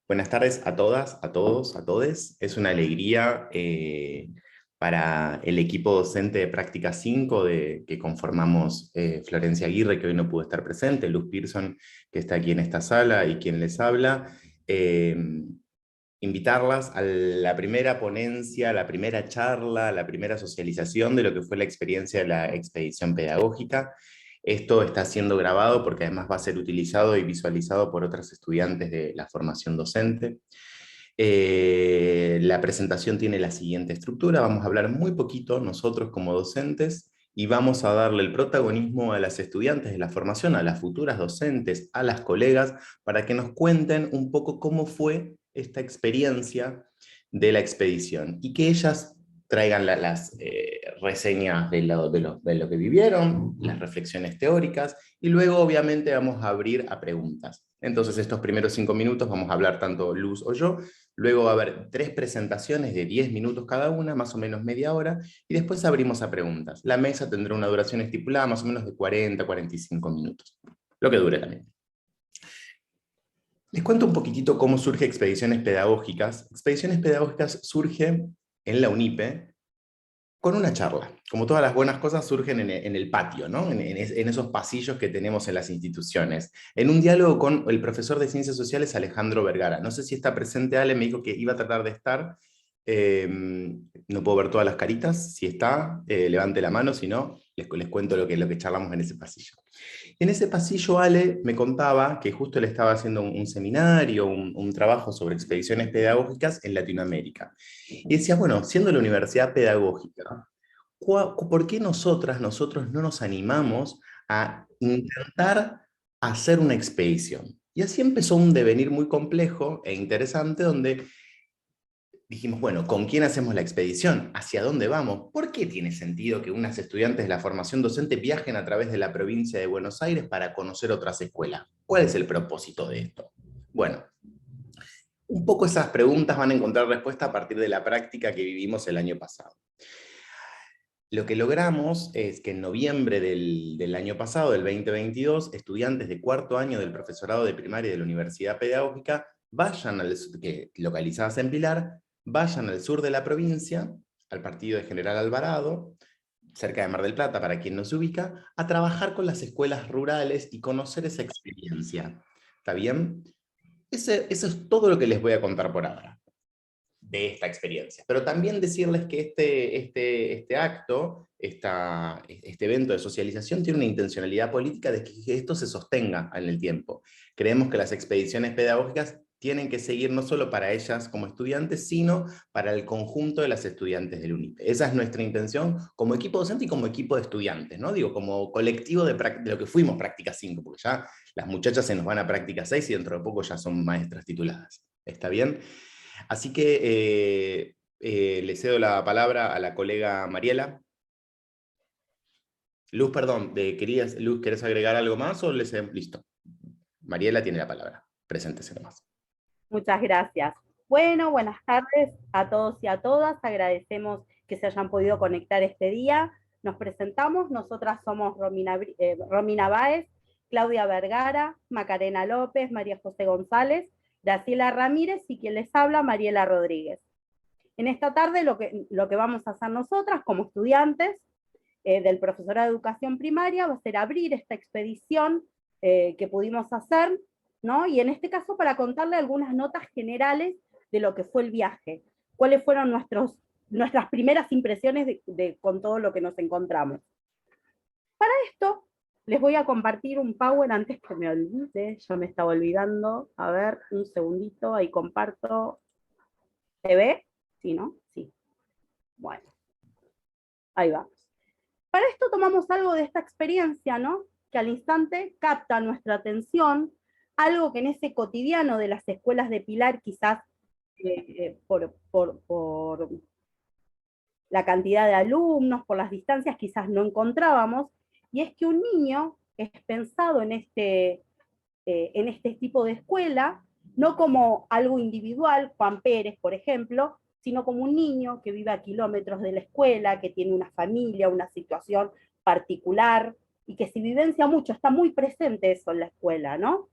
Buenas tardes a todas, a todos, a todes. Es una alegría para el equipo docente de Práctica 5 que conformamos Florencia Aguirre, que hoy no pudo estar presente, Luz Pearson, que está aquí en esta sala, y quien les habla. Invitarlas a la primera ponencia, a la primera charla, a la primera socialización de lo que fue la experiencia de la expedición pedagógica. Esto está siendo grabado porque además va a ser utilizado y visualizado por otras estudiantes de la formación docente. La presentación tiene la siguiente estructura: vamos a hablar muy poquito nosotros como docentes y vamos a darle el protagonismo a las estudiantes de la formación, a las futuras docentes, a las colegas, para que nos cuenten un poco cómo fue esta experiencia de la expedición y que ellas traigan las reseñas de lo que vivieron, las reflexiones teóricas, y luego obviamente vamos a abrir a preguntas. Entonces estos primeros 5 minutos vamos a hablar tanto Luz o yo, luego va a haber 3 presentaciones de 10 minutos cada una, más o menos media hora, y después abrimos a preguntas. La mesa tendrá una duración estipulada más o menos de 40-45 minutos, lo que dure también. Les cuento un poquitito cómo surge Expediciones Pedagógicas. Expediciones Pedagógicas surge en la UNIPE con una charla. Como todas las buenas cosas surgen en el patio, ¿no? En esos pasillos que tenemos en las instituciones. En un diálogo con el profesor de Ciencias Sociales, Alejandro Vergara. No sé si está presente Ale, me dijo que iba a tratar de estar. No puedo ver todas las caritas. Si está, levante la mano, si no, les cuento lo que charlamos en ese pasillo. En ese pasillo Ale me contaba que justo le estaba haciendo un seminario, un trabajo sobre expediciones pedagógicas en Latinoamérica. Y decía, bueno, siendo la universidad pedagógica, ¿por qué nosotros no nos animamos a intentar hacer una expedición? Y así empezó un devenir muy complejo e interesante donde dijimos, bueno, ¿con quién hacemos la expedición? ¿Hacia dónde vamos? ¿Por qué tiene sentido que unas estudiantes de la formación docente viajen a través de la provincia de Buenos Aires para conocer otras escuelas? ¿Cuál es el propósito de esto? Bueno, un poco esas preguntas van a encontrar respuesta a partir de la práctica que vivimos el año pasado. Lo que logramos es que en noviembre del año pasado, del 2022, estudiantes de cuarto año del profesorado de primaria de la Universidad Pedagógica vayan localizadas en Pilar, vayan al sur de la provincia, al partido de General Alvarado, cerca de Mar del Plata, para quien no se ubica, a trabajar con las escuelas rurales y conocer esa experiencia. ¿Está bien? Eso es todo lo que les voy a contar por ahora de esta experiencia. Pero también decirles que este acto, este evento de socialización tiene una intencionalidad política de que esto se sostenga en el tiempo. Creemos que las expediciones pedagógicas tienen que seguir no solo para ellas como estudiantes, sino para el conjunto de las estudiantes del UNIPE. Esa es nuestra intención como equipo docente y como equipo de estudiantes, ¿no? Digo, como colectivo de lo que fuimos Práctica 5, porque ya las muchachas se nos van a Práctica 6 y dentro de poco ya son maestras tituladas. ¿Está bien? Así que le cedo la palabra a la colega Mariela. Luz, perdón, Luz, ¿querés agregar algo más o listo? Mariela tiene la palabra. Preséntese nomás. Muchas gracias. Bueno, buenas tardes a todos y a todas. Agradecemos que se hayan podido conectar este día. Nos presentamos. Nosotras somos Romina Báez, Claudia Vergara, Macarena López, María José González, Graciela Ramírez y quien les habla, Mariela Rodríguez. En esta tarde lo que vamos a hacer nosotras como estudiantes del profesorado de educación primaria va a ser abrir esta expedición que pudimos hacer, ¿no? Y en este caso para contarle algunas notas generales de lo que fue el viaje, cuáles fueron nuestras primeras impresiones con todo lo que nos encontramos. Para esto les voy a compartir un Power antes que me olvide, yo me estaba olvidando, a ver, un segundito, ahí comparto. ¿Se ve? ¿Sí, no? Sí. Bueno, ahí vamos. Para esto tomamos algo de esta experiencia, ¿no? Que al instante capta nuestra atención, algo que en ese cotidiano de las escuelas de Pilar quizás por la cantidad de alumnos, por las distancias quizás no encontrábamos, y es que un niño es pensado en este tipo de escuela, no como algo individual, Juan Pérez, por ejemplo, sino como un niño que vive a kilómetros de la escuela, que tiene una familia, una situación particular, y que se vivencia mucho, está muy presente eso en la escuela, ¿no?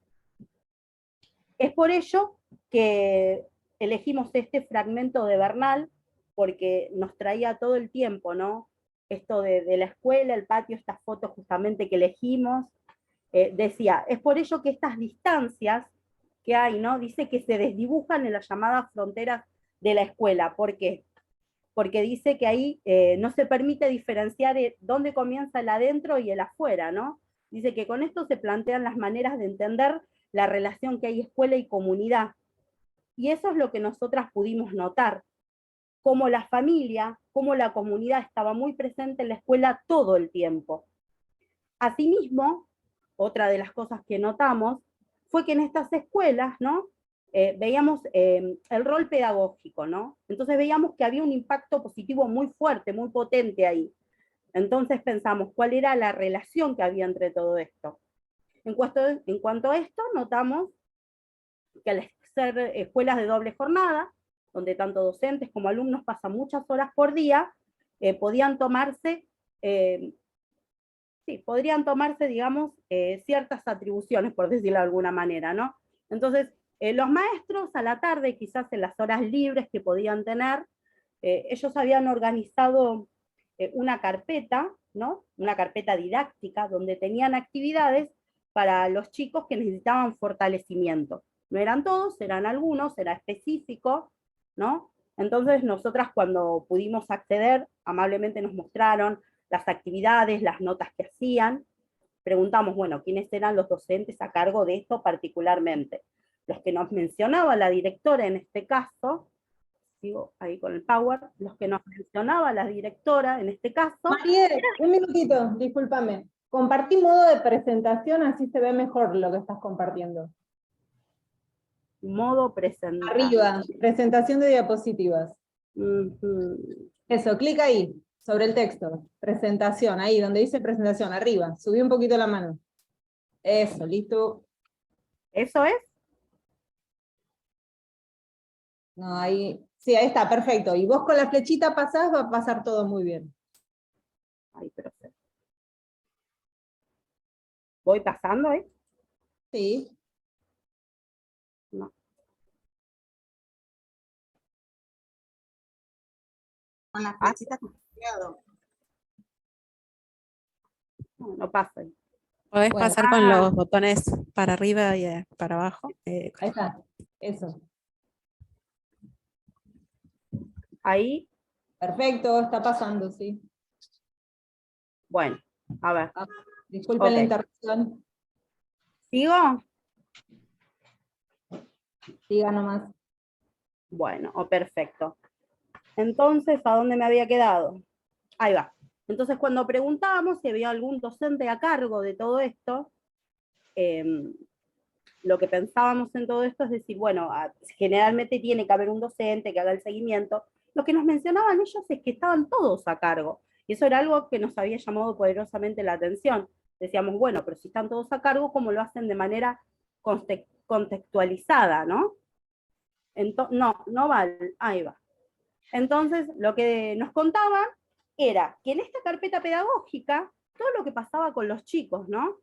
Es por ello que elegimos este fragmento de Bernal porque nos traía todo el tiempo, ¿no? Esto de la escuela, el patio, estas fotos justamente que elegimos. Decía, es por ello que estas distancias que hay, ¿no? Dice que se desdibujan en las llamadas fronteras de la escuela. ¿Por qué? Porque dice que ahí no se permite diferenciar dónde comienza el adentro y el afuera, ¿no? Dice que con esto se plantean las maneras de entender la relación que hay escuela y comunidad. Y eso es lo que nosotras pudimos notar, cómo la familia, cómo la comunidad estaba muy presente en la escuela todo el tiempo. Asimismo, otra de las cosas que notamos fue que en estas escuelas, ¿no? Veíamos el rol pedagógico, ¿no? Entonces veíamos que había un impacto positivo muy fuerte, muy potente ahí. Entonces pensamos cuál era la relación que había entre todo esto. En cuanto a esto, notamos que al ser escuelas de doble jornada, donde tanto docentes como alumnos pasan muchas horas por día, podían tomarse, podrían tomarse, digamos, ciertas atribuciones, por decirlo de alguna manera, ¿no? Entonces, los maestros a la tarde, quizás en las horas libres que podían tener, ellos habían organizado una carpeta, ¿no? Una carpeta didáctica, donde tenían actividades para los chicos que necesitaban fortalecimiento. No eran todos, eran algunos, era específico, ¿no? Entonces nosotras cuando pudimos acceder, amablemente nos mostraron las actividades, las notas que hacían, preguntamos, bueno, ¿quiénes eran los docentes a cargo de esto particularmente? Los que nos mencionaba la directora en este caso, sigo ahí con el Power, los que nos mencionaba la directora en este caso. Mariel, un minutito, discúlpame. Compartí modo de presentación, así se ve mejor lo que estás compartiendo. Modo presentación. Arriba, presentación de diapositivas. Eso, clic ahí, sobre el texto. Presentación, ahí donde dice presentación, arriba. Subí un poquito la mano. Eso, listo. ¿Eso es? No, ahí. Sí, ahí está, perfecto. Y vos con la flechita pasás, va a pasar todo muy bien. Ahí, perfecto. ¿Voy pasando ahí? Sí. No. Con la flechita No pasen. Podés Bueno. pasar con los botones para arriba y para abajo. Ahí está, eso. Ahí. Perfecto, está pasando, sí. Bueno, a ver. Disculpen la interrupción. ¿Sigo? Siga nomás. Bueno, perfecto. Entonces, ¿a dónde me había quedado? Ahí va. Entonces, cuando preguntábamos si había algún docente a cargo de todo esto, lo que pensábamos en todo esto es decir, bueno, generalmente tiene que haber un docente que haga el seguimiento. Lo que nos mencionaban ellos es que estaban todos a cargo. Y eso era algo que nos había llamado poderosamente la atención. Decíamos, bueno, pero si están todos a cargo, ¿cómo lo hacen de manera contextualizada, no? No vale, ahí va. Entonces, lo que nos contaban era que en esta carpeta pedagógica, todo lo que pasaba con los chicos, ¿no?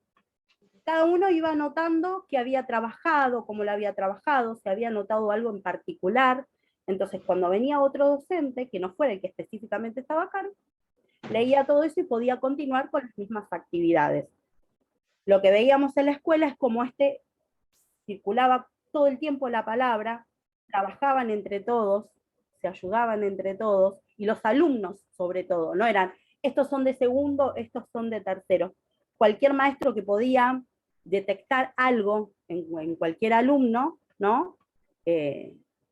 Cada uno iba anotando que había trabajado, cómo lo había trabajado, si había notado algo en particular. Entonces, cuando venía otro docente, que no fuera el que específicamente estaba a cargo, leía todo eso y podía continuar con las mismas actividades. Lo que veíamos en la escuela es como circulaba todo el tiempo la palabra, trabajaban entre todos, se ayudaban entre todos, y los alumnos sobre todo, no eran, estos son de segundo, estos son de tercero. Cualquier maestro que podía detectar algo en cualquier alumno, ¿no?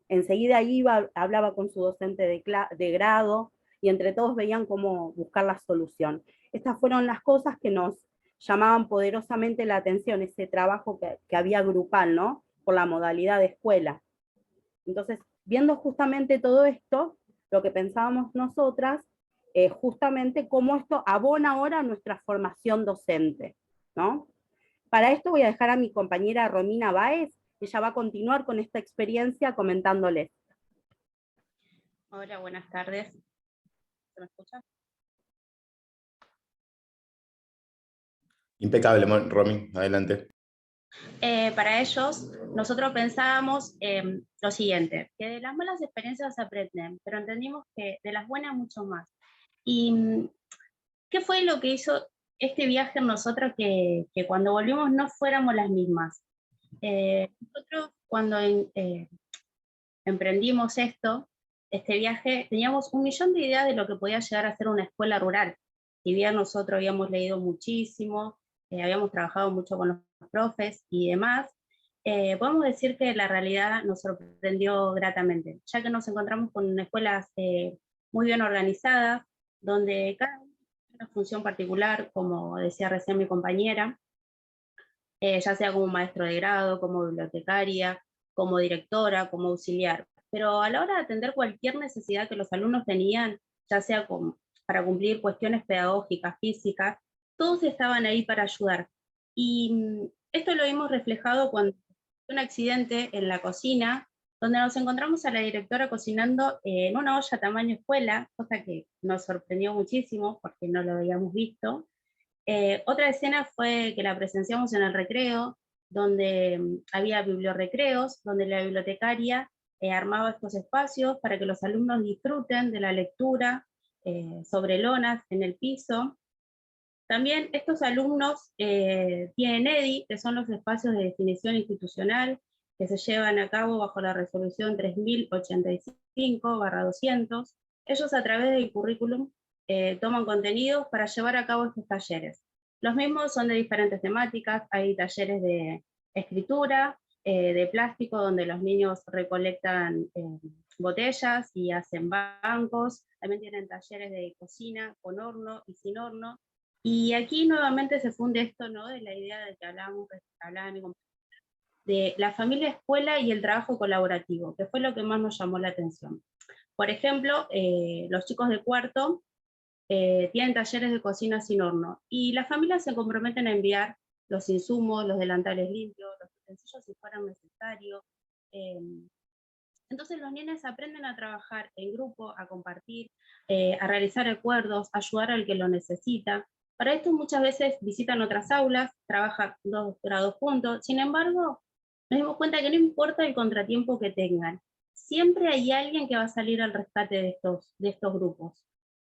Enseguida iba, hablaba con su docente de grado, y entre todos veían cómo buscar la solución. Estas fueron las cosas que nos llamaban poderosamente la atención, ese trabajo que había grupal, ¿no? Por la modalidad de escuela. Entonces, viendo justamente todo esto, lo que pensábamos nosotras, justamente cómo esto abona ahora a nuestra formación docente, ¿no? Para esto voy a dejar a mi compañera Romina Báez, ella va a continuar con esta experiencia comentándoles. Hola, buenas tardes. ¿Se me escucha? Impecable, Romy, adelante. Para ellos, nosotros pensábamos lo siguiente, que de las malas experiencias se aprenden, pero entendimos que de las buenas mucho más. ¿Y qué fue lo que hizo este viaje en nosotros que cuando volvimos no fuéramos las mismas? Nosotros cuando emprendimos este viaje, teníamos 1.000.000 de ideas de lo que podía llegar a ser una escuela rural. Si bien nosotros habíamos leído muchísimo, habíamos trabajado mucho con los profes y demás, podemos decir que la realidad nos sorprendió gratamente, ya que nos encontramos con escuelas muy bien organizadas, donde cada una tiene una función particular, como decía recién mi compañera, ya sea como maestro de grado, como bibliotecaria, como directora, como auxiliar. Pero a la hora de atender cualquier necesidad que los alumnos tenían, ya sea para cumplir cuestiones pedagógicas, físicas, todos estaban ahí para ayudar. Y esto lo vimos reflejado cuando fue un accidente en la cocina, donde nos encontramos a la directora cocinando en una olla tamaño escuela, cosa que nos sorprendió muchísimo porque no lo habíamos visto. Otra escena fue que la presenciamos en el recreo, donde había bibliorrecreos, donde la bibliotecaria armaba estos espacios para que los alumnos disfruten de la lectura sobre lonas en el piso. También estos alumnos tienen EDI, que son los espacios de definición institucional, que se llevan a cabo bajo la resolución 3085/200. Ellos a través del currículum toman contenidos para llevar a cabo estos talleres. Los mismos son de diferentes temáticas, hay talleres de escritura, de plástico, donde los niños recolectan botellas y hacen bancos, también tienen talleres de cocina con horno y sin horno, y aquí nuevamente se funde esto, ¿no?, de la idea de que hablaba mi compañera, de la familia escuela y el trabajo colaborativo, que fue lo que más nos llamó la atención. Por ejemplo, los chicos de cuarto tienen talleres de cocina sin horno, y las familias se comprometen a enviar los insumos, los delantales limpios, los utensilios si fueran necesarios. Entonces los nenes aprenden a trabajar en grupo, a compartir, a realizar acuerdos, a ayudar al que lo necesita. Para esto muchas veces visitan otras aulas, trabajan 2 grados juntos, sin embargo, nos dimos cuenta que no importa el contratiempo que tengan, siempre hay alguien que va a salir al rescate de estos grupos.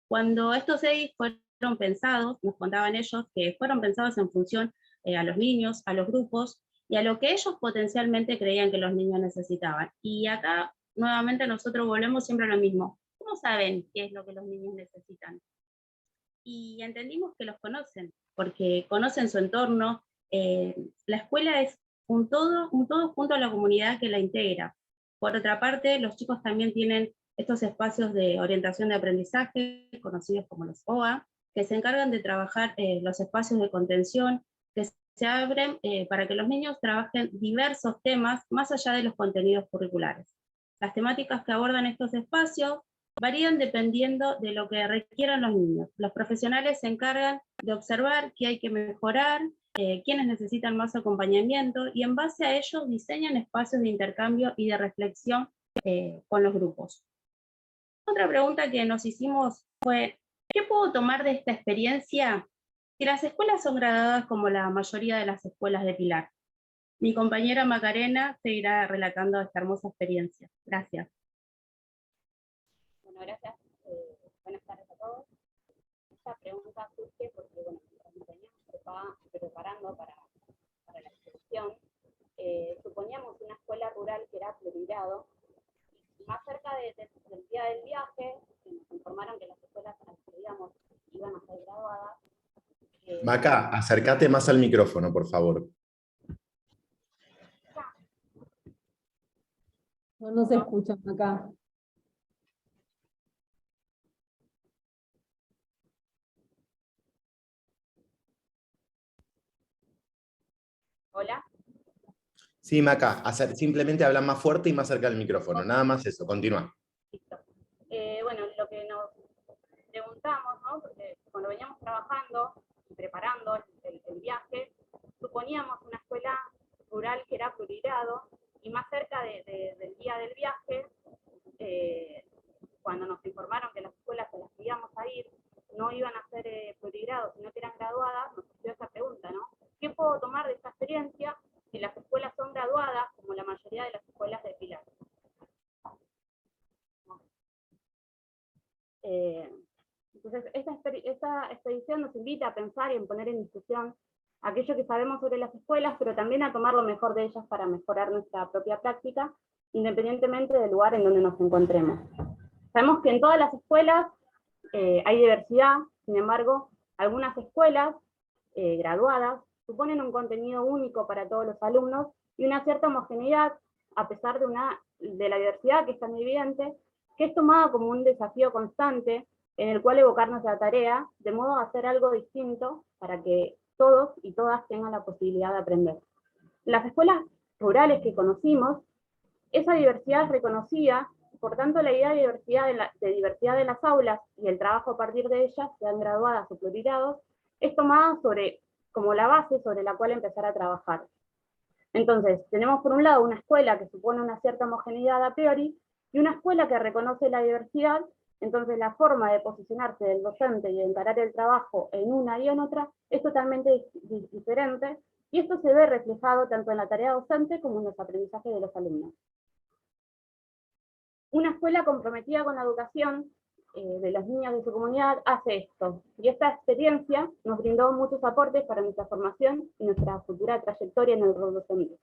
Cuando estos EDI fueron pensados, nos contaban ellos que fueron pensados en función a los niños, a los grupos, y a lo que ellos potencialmente creían que los niños necesitaban. Y acá, nuevamente, nosotros volvemos siempre a lo mismo. ¿Cómo saben qué es lo que los niños necesitan? Y entendimos que los conocen, porque conocen su entorno. La escuela es un todo junto a la comunidad que la integra. Por otra parte, los chicos también tienen estos espacios de orientación de aprendizaje, conocidos como los OA, que se encargan de trabajar los espacios de contención, que se abren para que los niños trabajen diversos temas más allá de los contenidos curriculares. Las temáticas que abordan estos espacios varían dependiendo de lo que requieran los niños. Los profesionales se encargan de observar qué hay que mejorar, quiénes necesitan más acompañamiento, y en base a ello diseñan espacios de intercambio y de reflexión con los grupos. Otra pregunta que nos hicimos fue, ¿qué puedo tomar de esta experiencia si las escuelas son graduadas como la mayoría de las escuelas de Pilar? Mi compañera Macarena seguirá relatando esta hermosa experiencia. Gracias. Bueno, gracias. Buenas tardes a todos. Esta pregunta surge porque, bueno, mientras nos veníamos preparando para la exposición, suponíamos una escuela rural que era plurigrado, y más cerca del día del viaje, nos informaron que las escuelas a las que íbamos iban a ser graduadas. Maca, acércate más al micrófono, por favor. No nos escuchan acá. Hola. Sí, Maca, simplemente habla más fuerte y más cerca del micrófono, nada más eso, continúa. Listo. Bueno, lo que nos preguntamos, ¿no?, porque cuando veníamos trabajando y preparando el viaje, suponíamos una escuela rural que era plurigrado, y más cerca del día del viaje, cuando nos informaron que las escuelas a las que íbamos a ir no iban a ser plurigrados, sino que eran graduadas, nos surgió esa pregunta, ¿no? ¿Qué puedo tomar de esta experiencia Entonces, esta expedición nos invita a pensar y a poner en discusión aquello que sabemos sobre las escuelas, pero también a tomar lo mejor de ellas para mejorar nuestra propia práctica, independientemente del lugar en donde nos encontremos. Sabemos que en todas las escuelas hay diversidad, sin embargo, algunas escuelas graduadas suponen un contenido único para todos los alumnos y una cierta homogeneidad, a pesar de la diversidad que es tan evidente, que es tomada como un desafío constante en el cual evocarnos la tarea, de modo a hacer algo distinto para que todos y todas tengan la posibilidad de aprender. En las escuelas rurales que conocimos, esa diversidad es reconocida, por tanto la idea de diversidad de las aulas y el trabajo a partir de ellas, sean graduadas o plurigrados, es tomada como la base sobre la cual empezar a trabajar. Entonces, tenemos por un lado una escuela que supone una cierta homogeneidad a priori, y una escuela que reconoce la diversidad. Entonces la forma de posicionarse del docente y de encarar el trabajo en una y en otra es totalmente diferente, y esto se ve reflejado tanto en la tarea docente como en los aprendizajes de los alumnos. Una escuela comprometida con la educación de los niños de su comunidad hace esto, y esta experiencia nos brindó muchos aportes para nuestra formación y nuestra futura trayectoria en el rol docente.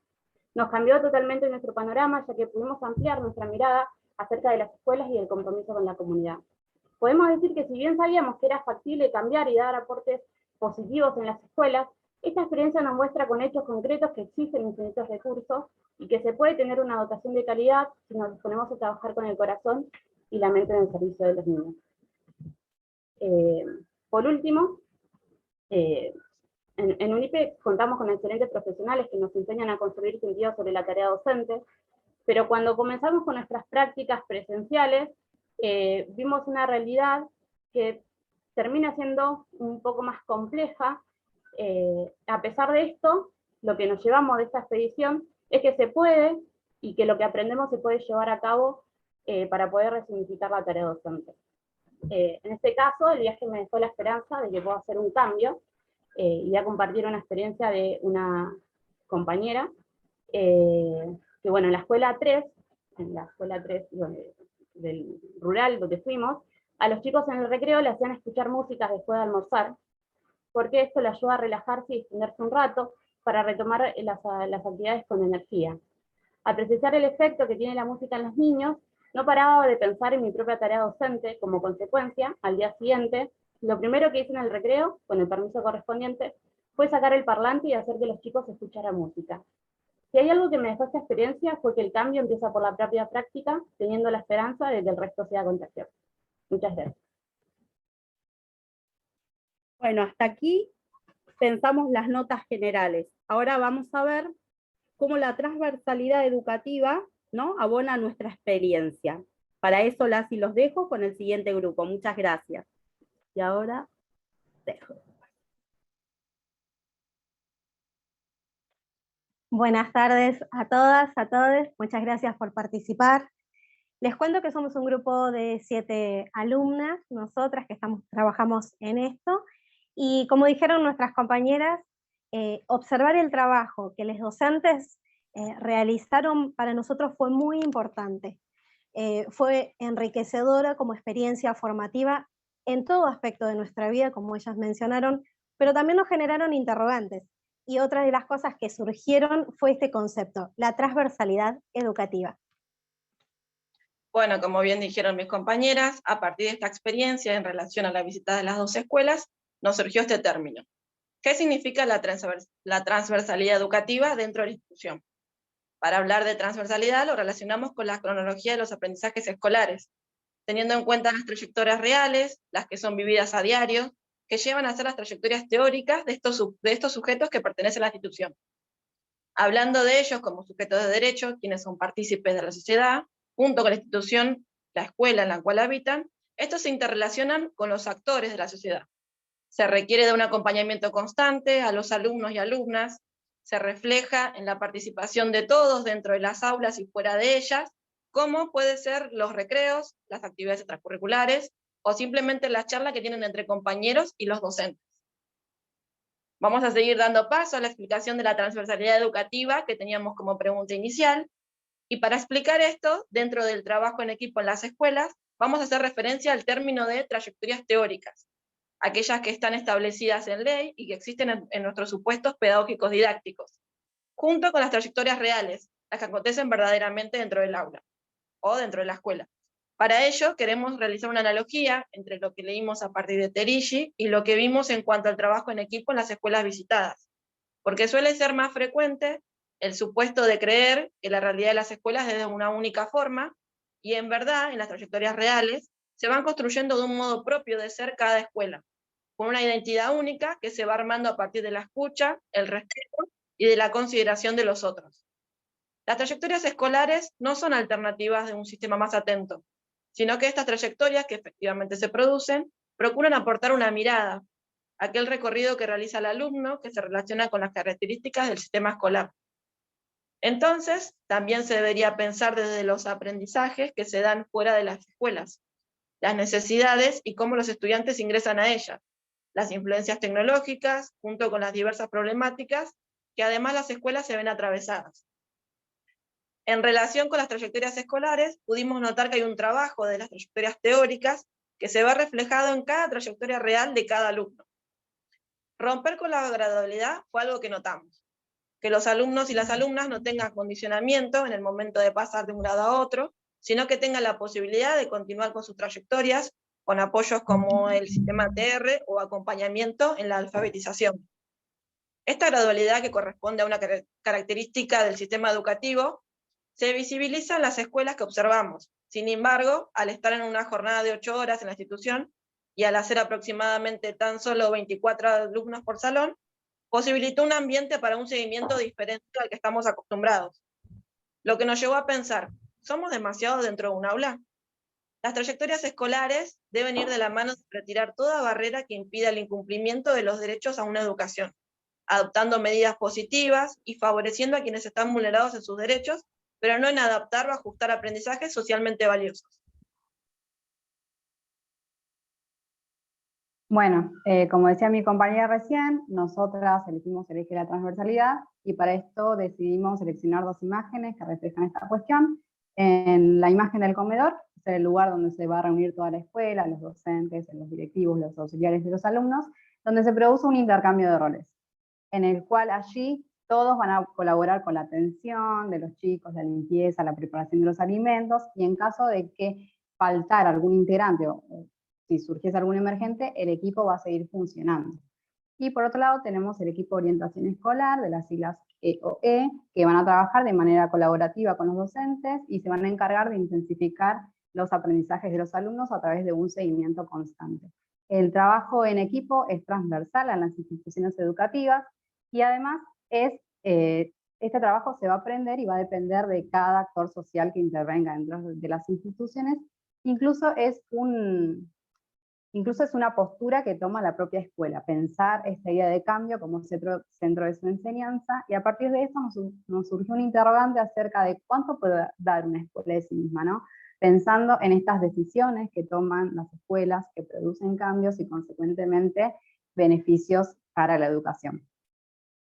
Nos cambió totalmente nuestro panorama, ya que pudimos ampliar nuestra mirada acerca de las escuelas y el compromiso con la comunidad. Podemos decir que si bien sabíamos que era factible cambiar y dar aportes positivos en las escuelas, esta experiencia nos muestra con hechos concretos que existen infinitos recursos y que se puede tener una dotación de calidad si nos disponemos a trabajar con el corazón y la mente en el servicio de los niños. Por último, en UNIPE contamos con excelentes profesionales que nos enseñan a construir sentido sobre la tarea docente, pero cuando comenzamos con nuestras prácticas presenciales, vimos una realidad que termina siendo un poco más compleja. A pesar de esto, lo que nos llevamos de esta expedición es que se puede, y que lo que aprendemos se puede llevar a cabo para poder resignificar la tarea docente. En este caso, el viaje me dejó la esperanza de que puedo hacer un cambio, y voy a compartir una experiencia de una compañera, que bueno, en la escuela 3 del rural donde fuimos, a los chicos en el recreo le hacían escuchar música después de almorzar, porque esto le ayuda a relajarse y extenderse un rato para retomar las actividades con energía. Al precisar el efecto que tiene la música en los niños, no paraba de pensar en mi propia tarea docente. Como consecuencia, al día siguiente, lo primero que hice en el recreo, con el permiso correspondiente, fue sacar el parlante y hacer que los chicos escucharan música. Si hay algo que me dejó esta experiencia fue que el cambio empieza por la propia práctica, teniendo la esperanza de que el resto sea contagioso. Muchas gracias. Bueno, hasta aquí pensamos las notas generales. Ahora vamos a ver cómo la transversalidad educativa, ¿no?, abona nuestra experiencia. Para eso las y los dejo con el siguiente grupo. Muchas gracias. Y ahora dejo. Buenas tardes a todas, a todos. Muchas gracias por participar. Les cuento que somos un grupo de 7 alumnas, nosotras que trabajamos en esto, y como dijeron nuestras compañeras, observar el trabajo que los docentes realizaron para nosotros fue muy importante. Fue enriquecedora como experiencia formativa en todo aspecto de nuestra vida, como ellas mencionaron, pero también nos generaron interrogantes. Y otra de las cosas que surgieron fue este concepto, la transversalidad educativa. Bueno, como bien dijeron mis compañeras, a partir de esta experiencia en relación a la visita de las 2 escuelas, nos surgió este término. ¿Qué significa la transversalidad educativa dentro de la institución? Para hablar de transversalidad lo relacionamos con la cronología de los aprendizajes escolares, teniendo en cuenta las trayectorias reales, las que son vividas a diario, que llevan a ser las trayectorias teóricas de estos sujetos que pertenecen a la institución. Hablando de ellos como sujetos de derecho, quienes son partícipes de la sociedad, junto con la institución, la escuela en la cual habitan, estos se interrelacionan con los actores de la sociedad. Se requiere de un acompañamiento constante a los alumnos y alumnas, se refleja en la participación de todos dentro de las aulas y fuera de ellas, como puede ser los recreos, las actividades extracurriculares, o simplemente las charlas que tienen entre compañeros y los docentes. Vamos a seguir dando paso a la explicación de la transversalidad educativa que teníamos como pregunta inicial, y para explicar esto, dentro del trabajo en equipo en las escuelas, vamos a hacer referencia al término de trayectorias teóricas, aquellas que están establecidas en ley y que existen en nuestros supuestos pedagógicos didácticos, junto con las trayectorias reales, las que acontecen verdaderamente dentro del aula o dentro de la escuela. Para ello queremos realizar una analogía entre lo que leímos a partir de Terigi y lo que vimos en cuanto al trabajo en equipo en las escuelas visitadas, porque suele ser más frecuente el supuesto de creer que la realidad de las escuelas es de una única forma, y en verdad, en las trayectorias reales, se van construyendo de un modo propio de ser cada escuela, con una identidad única que se va armando a partir de la escucha, el respeto y de la consideración de los otros. Las trayectorias escolares no son alternativas de un sistema más atento, sino que estas trayectorias que efectivamente se producen, procuran aportar una mirada, aquel recorrido que realiza el alumno que se relaciona con las características del sistema escolar. Entonces, también se debería pensar desde los aprendizajes que se dan fuera de las escuelas, las necesidades y cómo los estudiantes ingresan a ellas, las influencias tecnológicas, junto con las diversas problemáticas que además las escuelas se ven atravesadas. En relación con las trayectorias escolares, pudimos notar que hay un trabajo de las trayectorias teóricas que se ve reflejado en cada trayectoria real de cada alumno. Romper con la gradualidad fue algo que notamos, que los alumnos y las alumnas no tengan condicionamiento en el momento de pasar de un grado a otro, sino que tengan la posibilidad de continuar con sus trayectorias, con apoyos como el sistema TR o acompañamiento en la alfabetización. Esta gradualidad, que corresponde a una característica del sistema educativo, se visibiliza en las escuelas que observamos. Sin embargo, al estar en una jornada de 8 horas en la institución, y al hacer aproximadamente tan solo 24 alumnos por salón, posibilitó un ambiente para un seguimiento diferente al que estamos acostumbrados. Lo que nos llevó a pensar, ¿somos demasiados dentro de un aula? Las trayectorias escolares deben ir de la mano de retirar toda barrera que impida el incumplimiento de los derechos a una educación, adoptando medidas positivas y favoreciendo a quienes están vulnerados en sus derechos, pero no en adaptar o ajustar aprendizajes socialmente valiosos. Bueno, como decía mi compañera recién, nosotras elegimos elegir la transversalidad y para esto decidimos seleccionar 2 imágenes que reflejan esta cuestión. En la imagen del comedor, es el lugar donde se va a reunir toda la escuela, los docentes, los directivos, los auxiliares de los alumnos, donde se produce un intercambio de roles, en el cual allí todos van a colaborar con la atención de los chicos, la limpieza, la preparación de los alimentos, y en caso de que faltara algún integrante o si surgiese algún emergente, el equipo va a seguir funcionando. Y por otro lado tenemos el equipo de orientación escolar, de las siglas EOE, que van a trabajar de manera colaborativa con los docentes y se van a encargar de intensificar los aprendizajes de los alumnos a través de un seguimiento constante. El trabajo en equipo es transversal a las instituciones educativas y además este trabajo se va a aprender y va a depender de cada actor social que intervenga dentro de las instituciones. Incluso es una postura que toma la propia escuela, pensar esta idea de cambio como centro de su enseñanza, y a partir de eso nos surgió un interrogante acerca de cuánto puede dar una escuela de sí misma, ¿no? Pensando en estas decisiones que toman las escuelas, que producen cambios y consecuentemente beneficios para la educación.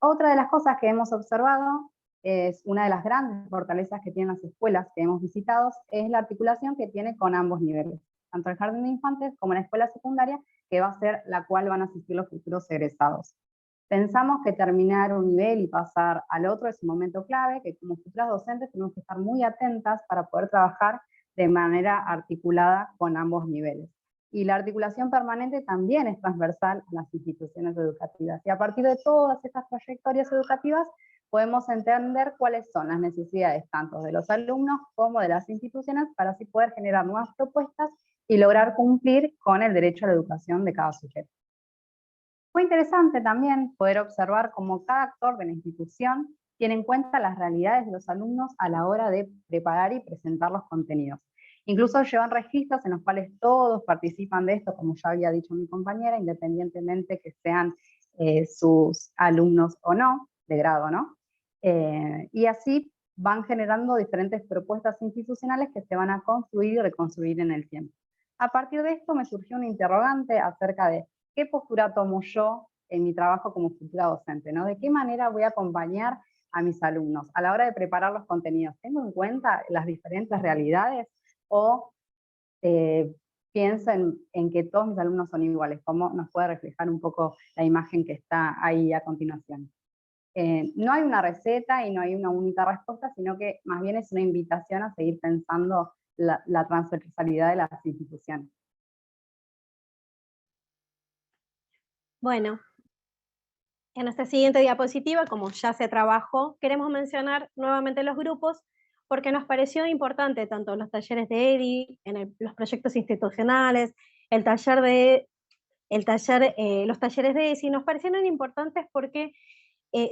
Otra de las cosas que hemos observado es una de las grandes fortalezas que tienen las escuelas que hemos visitado, es la articulación que tiene con ambos niveles, tanto el jardín de infantes como la escuela secundaria, que va a ser la cual van a asistir los futuros egresados. Pensamos que terminar un nivel y pasar al otro es un momento clave, que como futuras docentes tenemos que estar muy atentas para poder trabajar de manera articulada con ambos niveles. Y la articulación permanente también es transversal a las instituciones educativas. Y a partir de todas estas trayectorias educativas podemos entender cuáles son las necesidades tanto de los alumnos como de las instituciones para así poder generar nuevas propuestas y lograr cumplir con el derecho a la educación de cada sujeto. Fue interesante también poder observar cómo cada actor de la institución tiene en cuenta las realidades de los alumnos a la hora de preparar y presentar los contenidos. Incluso llevan registros en los cuales todos participan de esto, como ya había dicho mi compañera, independientemente que sean sus alumnos o no, de grado, ¿no? Y así van generando diferentes propuestas institucionales que se van a construir y reconstruir en el tiempo. A partir de esto me surgió un interrogante acerca de qué postura tomo yo en mi trabajo como futura docente, ¿no? ¿De qué manera voy a acompañar a mis alumnos a la hora de preparar los contenidos? ¿Tengo en cuenta las diferentes realidades o pienso en que todos mis alumnos son iguales, cómo nos puede reflejar un poco la imagen que está ahí a continuación. No hay una receta y no hay una única respuesta, sino que más bien es una invitación a seguir pensando la transversalidad de las instituciones. Bueno, en esta siguiente diapositiva, como ya se trabajó, queremos mencionar nuevamente los grupos, porque nos pareció importante tanto los talleres de EDI, los proyectos institucionales, los talleres de ESI, nos parecieron importantes porque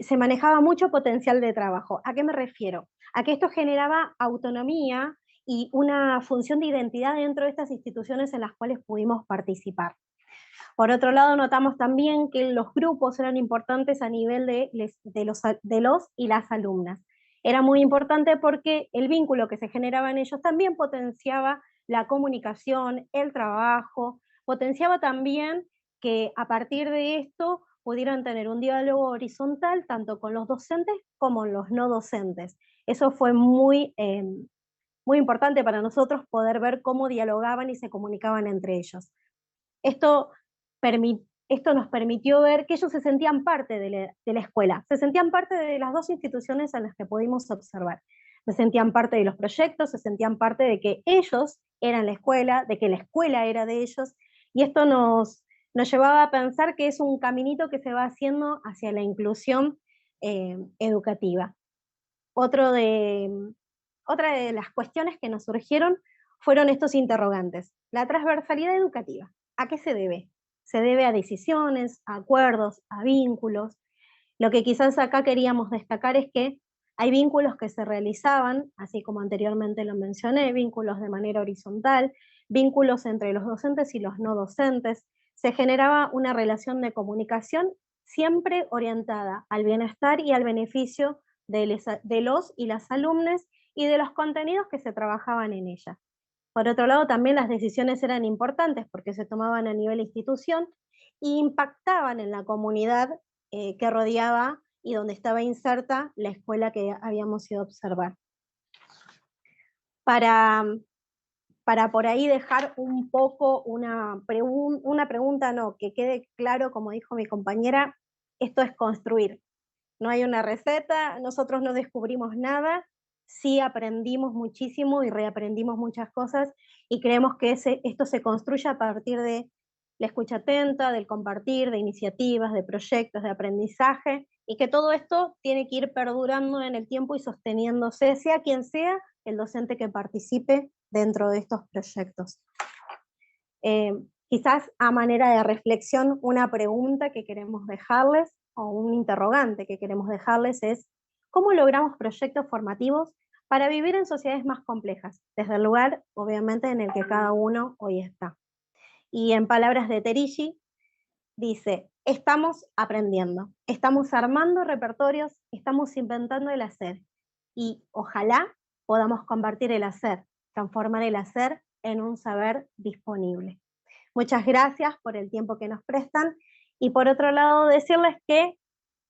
se manejaba mucho potencial de trabajo. ¿A qué me refiero? A que esto generaba autonomía y una función de identidad dentro de estas instituciones en las cuales pudimos participar. Por otro lado, notamos también que los grupos eran importantes a nivel de los y las alumnas. Era muy importante porque el vínculo que se generaba en ellos también potenciaba la comunicación, el trabajo, potenciaba también que a partir de esto pudieran tener un diálogo horizontal tanto con los docentes como los no docentes. Eso fue muy importante para nosotros poder ver cómo dialogaban y se comunicaban entre ellos. Esto nos permitió ver que ellos se sentían parte de la escuela, se sentían parte de las dos instituciones en las que pudimos observar. Se sentían parte de los proyectos, se sentían parte de que ellos eran la escuela, de que la escuela era de ellos, y esto nos llevaba a pensar que es un caminito que se va haciendo hacia la inclusión educativa. Otra de las cuestiones que nos surgieron fueron estos interrogantes. La transversalidad educativa, ¿a qué se debe? Se debe a decisiones, a acuerdos, a vínculos. Lo que quizás acá queríamos destacar es que hay vínculos que se realizaban, así como anteriormente lo mencioné, vínculos de manera horizontal, vínculos entre los docentes y los no docentes. Se generaba una relación de comunicación siempre orientada al bienestar y al beneficio de los y las alumnas y de los contenidos que se trabajaban en ella. Por otro lado, también las decisiones eran importantes porque se tomaban a nivel institución e impactaban en la comunidad que rodeaba y donde estaba inserta la escuela que habíamos ido a observar. Para por ahí dejar un poco una pregunta, no, que quede claro, como dijo mi compañera, esto es construir. No hay una receta, nosotros no descubrimos nada, sí aprendimos muchísimo y reaprendimos muchas cosas y creemos que esto se construye a partir de la escucha atenta, del compartir, de iniciativas, de proyectos, de aprendizaje, y que todo esto tiene que ir perdurando en el tiempo y sosteniéndose, sea quien sea el docente que participe dentro de estos proyectos. Quizás a manera de reflexión, una pregunta que queremos dejarles, o un interrogante que queremos dejarles es, ¿cómo logramos proyectos formativos para vivir en sociedades más complejas? Desde el lugar, obviamente, en el que cada uno hoy está. Y en palabras de Terici, dice, estamos aprendiendo, estamos armando repertorios, estamos inventando el hacer, y ojalá podamos compartir el hacer, transformar el hacer en un saber disponible. Muchas gracias por el tiempo que nos prestan, y por otro lado decirles que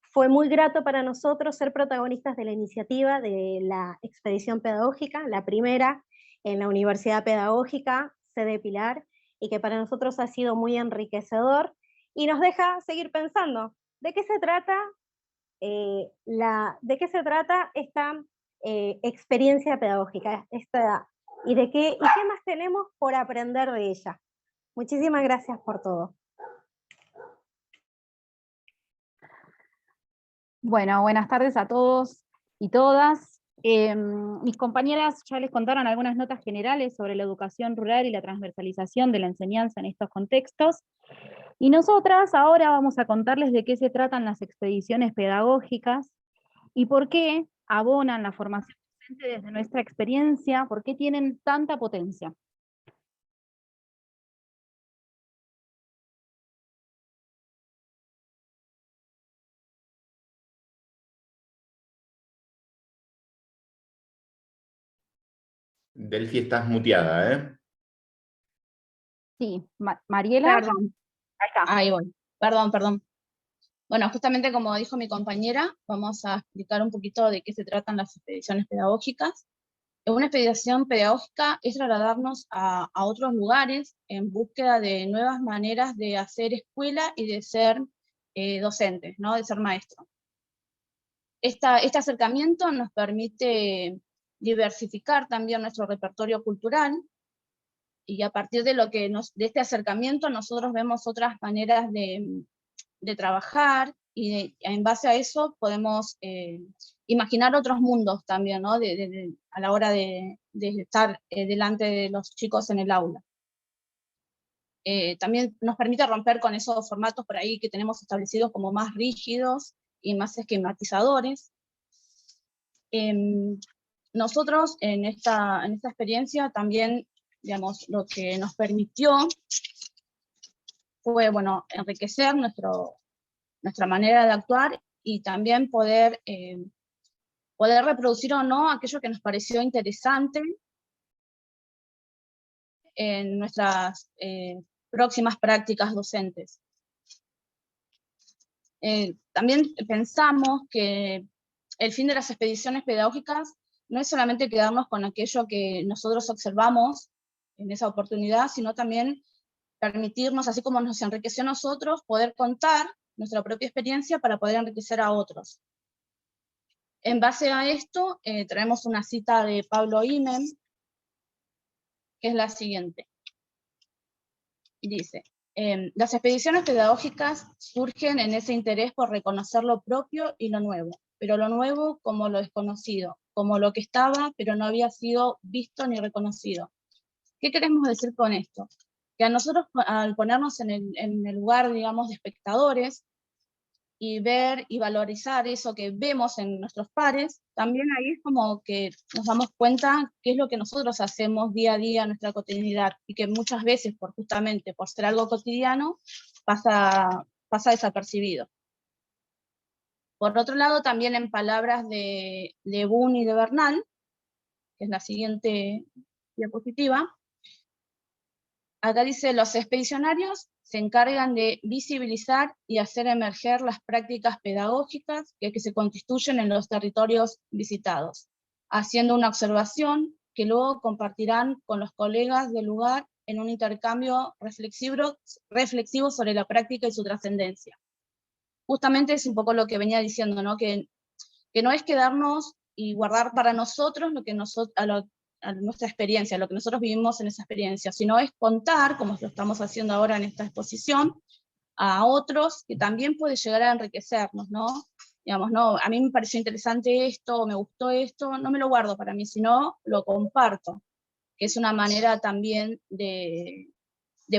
fue muy grato para nosotros ser protagonistas de la iniciativa de la expedición pedagógica, la primera en la Universidad Pedagógica, sede Pilar, y que para nosotros ha sido muy enriquecedor, y nos deja seguir pensando, ¿de qué se trata, esta experiencia pedagógica? ¿Y qué más tenemos por aprender de ella? Muchísimas gracias por todo. Bueno, buenas tardes a todos y todas. Mis compañeras ya les contaron algunas notas generales sobre la educación rural y la transversalización de la enseñanza en estos contextos. Y nosotras ahora vamos a contarles de qué se tratan las expediciones pedagógicas y por qué abonan la formación docente desde nuestra experiencia, por qué tienen tanta potencia. Delphi, estás muteada, ¿eh? Sí, Mariela. Perdón, ahí voy. Perdón. Bueno, justamente como dijo mi compañera, vamos a explicar un poquito de qué se tratan las expediciones pedagógicas. Una expedición pedagógica es trasladarnos a otros lugares en búsqueda de nuevas maneras de hacer escuela y de ser docentes, ¿no? De ser maestros. Este acercamiento nos permite diversificar también nuestro repertorio cultural, y a partir de de este acercamiento nosotros vemos otras maneras de trabajar, y en base a eso podemos imaginar otros mundos también, ¿no? A la hora de estar delante de los chicos en el aula. También nos permite romper con esos formatos por ahí que tenemos establecidos como más rígidos y más esquematizadores. Nosotros en esta experiencia también, digamos, lo que nos permitió fue, bueno, enriquecer nuestra manera de actuar, y también poder reproducir o no aquello que nos pareció interesante en nuestras próximas prácticas docentes. También pensamos que el fin de las expediciones pedagógicas no es solamente quedarnos con aquello que nosotros observamos en esa oportunidad, sino también permitirnos, así como nos enriqueció a nosotros, poder contar nuestra propia experiencia para poder enriquecer a otros. En base a esto, traemos una cita de Pablo Imen, que es la siguiente. Dice: las expediciones pedagógicas surgen en ese interés por reconocer lo propio y lo nuevo, pero lo nuevo como lo desconocido, como lo que estaba pero no había sido visto ni reconocido. ¿Qué queremos decir con esto? Que a nosotros, al ponernos en el lugar, digamos, de espectadores, y ver y valorizar eso que vemos en nuestros pares, también ahí es como que nos damos cuenta qué es lo que nosotros hacemos día a día en nuestra cotidianidad, y que muchas veces, justamente por ser algo cotidiano, pasa desapercibido. Por otro lado, también en palabras de Boone y de Bernal, que es la siguiente diapositiva, acá dice: los expedicionarios se encargan de visibilizar y hacer emerger las prácticas pedagógicas que se constituyen en los territorios visitados, haciendo una observación que luego compartirán con los colegas del lugar en un intercambio reflexivo sobre la práctica y su trascendencia. Justamente es un poco lo que venía diciendo, ¿no? Que no es quedarnos y guardar para nosotros a nuestra experiencia, lo que nosotros vivimos en esa experiencia, sino es contar, como lo estamos haciendo ahora en esta exposición, a otros, que también puede llegar a enriquecernos, ¿no? Digamos, no, a mí me pareció interesante esto, me gustó esto, no me lo guardo para mí, sino lo comparto, que es una manera también de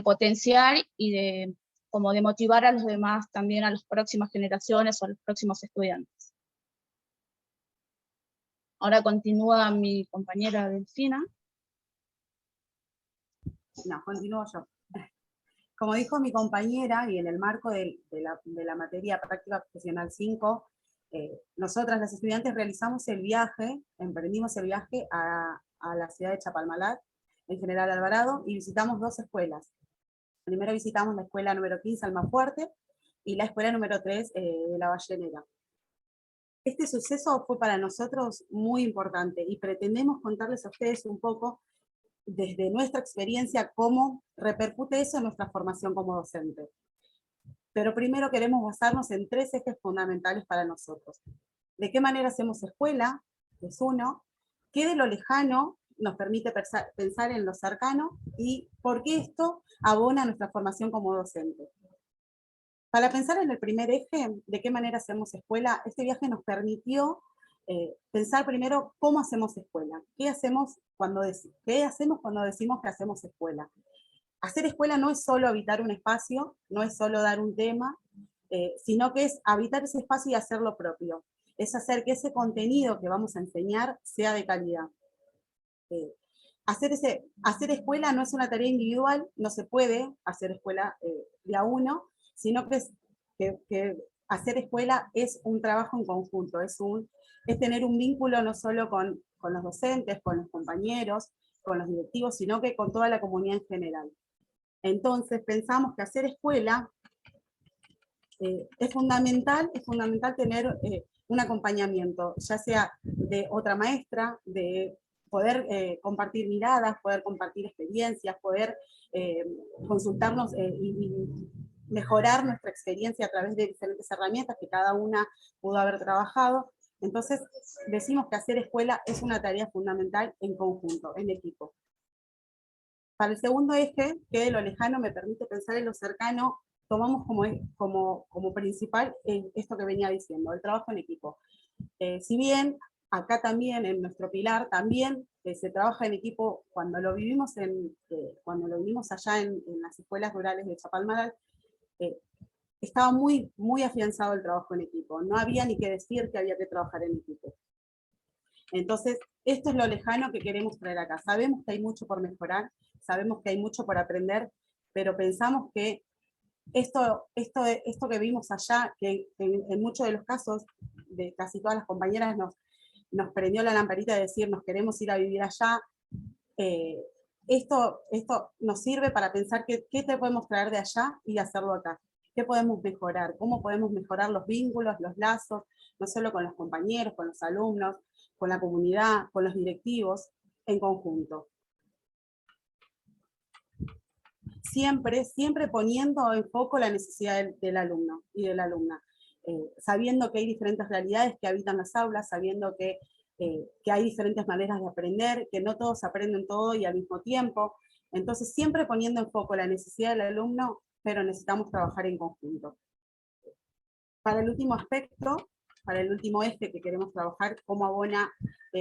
potenciar y de motivar a los demás, también a las próximas generaciones o a los próximos estudiantes. Ahora continúa mi compañera Delfina. No, continúo yo. Como dijo mi compañera, y en el marco de la materia Práctica Profesional 5, nosotras las estudiantes realizamos el viaje, emprendimos el viaje a la ciudad de Chapalmalal, en General Alvarado, y visitamos 2 escuelas. Primero visitamos la escuela número 15, Almafuerte, y la escuela número 3 de La Ballenera. Este suceso fue para nosotros muy importante, y pretendemos contarles a ustedes un poco, desde nuestra experiencia, cómo repercute eso en nuestra formación como docente. Pero primero queremos basarnos en 3 ejes fundamentales para nosotros. ¿De qué manera hacemos escuela? Es uno. ¿Qué de lo lejano nos permite pensar en lo cercano? Y ¿por qué esto abona nuestra formación como docente? Para pensar en el primer eje, ¿de qué manera hacemos escuela? Este viaje nos permitió pensar primero cómo hacemos escuela. ¿Qué hacemos cuando decimos que hacemos escuela? Hacer escuela no es solo habitar un espacio, no es solo dar un tema, sino que es habitar ese espacio y hacerlo propio. Es hacer que ese contenido que vamos a enseñar sea de calidad. Hacer escuela no es una tarea individual, no se puede hacer escuela de a uno, sino que hacer escuela es un trabajo en conjunto, es tener un vínculo no solo con los docentes, con los compañeros, con los directivos, sino que con toda la comunidad en general. Entonces pensamos que hacer escuela es fundamental tener un acompañamiento, ya sea de otra maestra, de poder compartir miradas, poder compartir experiencias, poder consultarnos y mejorar nuestra experiencia a través de diferentes herramientas que cada una pudo haber trabajado. Entonces, decimos que hacer escuela es una tarea fundamental en conjunto, en equipo. Para el segundo eje, que de lo lejano me permite pensar en lo cercano, tomamos como principal esto que venía diciendo, el trabajo en equipo. Si bien acá también, en nuestro pilar, también se trabaja en equipo, cuando lo vivimos allá en las escuelas rurales de Chapalmalal, estaba muy, muy afianzado el trabajo en equipo. No había ni que decir que había que trabajar en equipo. Entonces, esto es lo lejano que queremos traer acá. Sabemos que hay mucho por mejorar, sabemos que hay mucho por aprender, pero pensamos que esto que vimos allá, que en muchos de los casos, de casi todas las compañeras nos prendió la lamparita de decir, nos queremos ir a vivir allá, esto nos sirve para pensar qué te podemos traer de allá y hacerlo acá. ¿Qué podemos mejorar? ¿Cómo podemos mejorar los vínculos, los lazos, no solo con los compañeros, con los alumnos, con la comunidad, con los directivos, en conjunto? Siempre poniendo en foco la necesidad del alumno y de la alumna, sabiendo que hay diferentes realidades que habitan las aulas, sabiendo que hay diferentes maneras de aprender, que no todos aprenden todo y al mismo tiempo. Entonces, siempre poniendo en foco la necesidad del alumno, pero necesitamos trabajar en conjunto. Para el último aspecto, para el último eje que queremos trabajar, cómo abona